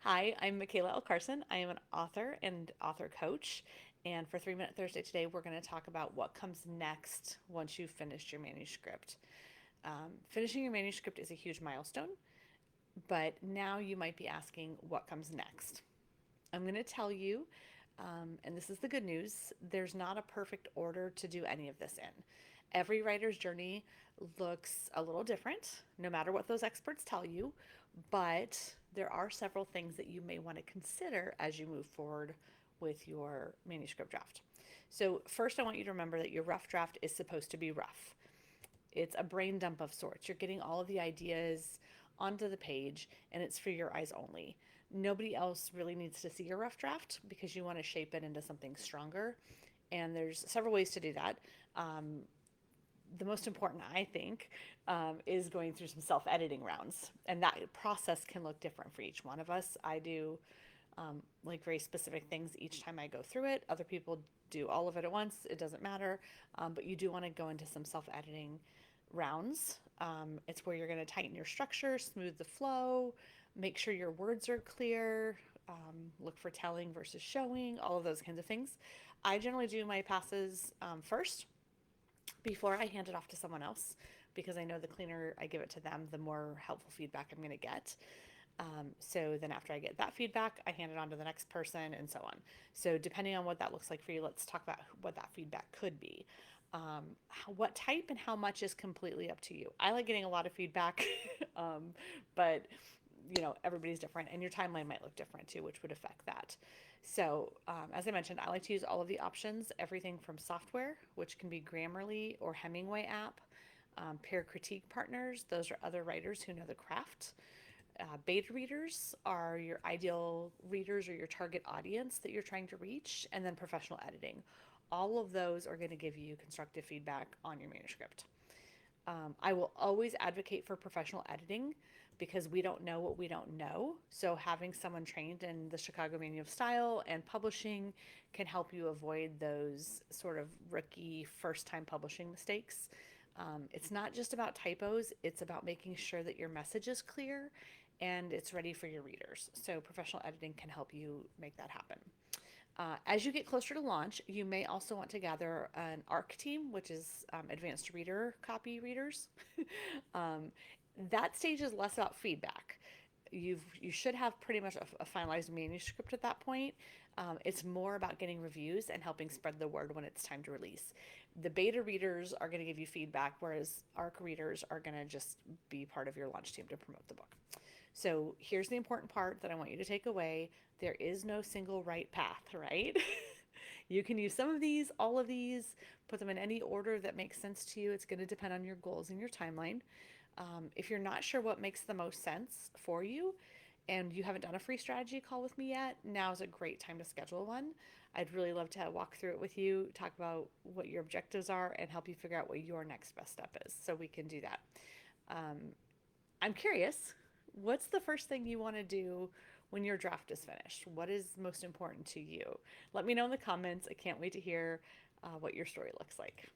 Hi, I'm Michaela L. Carson. I am an author and author coach. And for 3 Minute Thursday today, we're going to talk about what comes next once you've finished your manuscript. Finishing your manuscript is a huge milestone, but now you might be asking what comes next. I'm going to tell you, and this is the good news, there's not a perfect order to do any of this in. Every writer's journey looks a little different, no matter what those experts tell you, but there are several things that you may want to consider as you move forward with your manuscript draft. So, first, I want you to remember that your rough draft is supposed to be rough. It's a brain dump of sorts. You're getting all of the ideas onto the page, and it's for your eyes only. Nobody else really needs to see your rough draft because you want to shape it into something stronger. And there's several ways to do that. Um, the most important, I think, is going through some self editing rounds. And that process can look different for each one of us. I do like very specific things each time I go through it. Other people do all of it at once. It doesn't matter. But you do want to go into some self editing rounds. It's where you're going to tighten your structure, smooth the flow, make sure your words are clear, look for telling versus showing, all of those kinds of things. I generally do my passes first before I hand it off to someone else because I know the cleaner I give it to them, the more helpful feedback I'm going to get. So then after I get that feedback, I hand it on to the next person and so on. So depending on what that looks like for you, let's talk about what that feedback could be. What type and how much is completely up to you. I like getting a lot of feedback, but everybody's different and your timeline might look different too, which would affect that. So as I mentioned, I like to use all of the options, everything from software, which can be Grammarly or Hemingway app, peer critique partners, those are other writers who know the craft. Beta readers are your ideal readers or your target audience that you're trying to reach, and then professional editing. All of those are going to give you constructive feedback on your manuscript. I will always advocate for professional editing because we don't know what we don't know. So, having someone trained in the Chicago Manual of Style and publishing can help you avoid those sort of rookie first time publishing mistakes. It's not just about typos, it's about making sure that your message is clear and it's ready for your readers. So, professional editing can help you make that happen. As you get closer to launch, you may also want to gather an ARC team, which is advanced reader copy readers. um, that stage is less about feedback. You should have pretty much a finalized manuscript at that point. It's more about getting reviews and helping spread the word when it's time to release. The beta readers are going to give you feedback, whereas ARC readers are going to just be part of your launch team to promote the book. So here's the important part that I want you to take away. There is no single right path, right? You can use some of these, all of these, put them in any order that makes sense to you. It's going to depend on your goals and your timeline. If you're not sure what makes the most sense for you and you haven't done a free strategy call with me yet, now is a great time to schedule one. I'd really love to walk through it with you, talk about what your objectives are, and help you figure out what your next best step is so we can do that. Um, I'm curious, what's the first thing you want to do when your draft is finished? What is most important to you? Let me know in the comments. I can't wait to hear what your story looks like.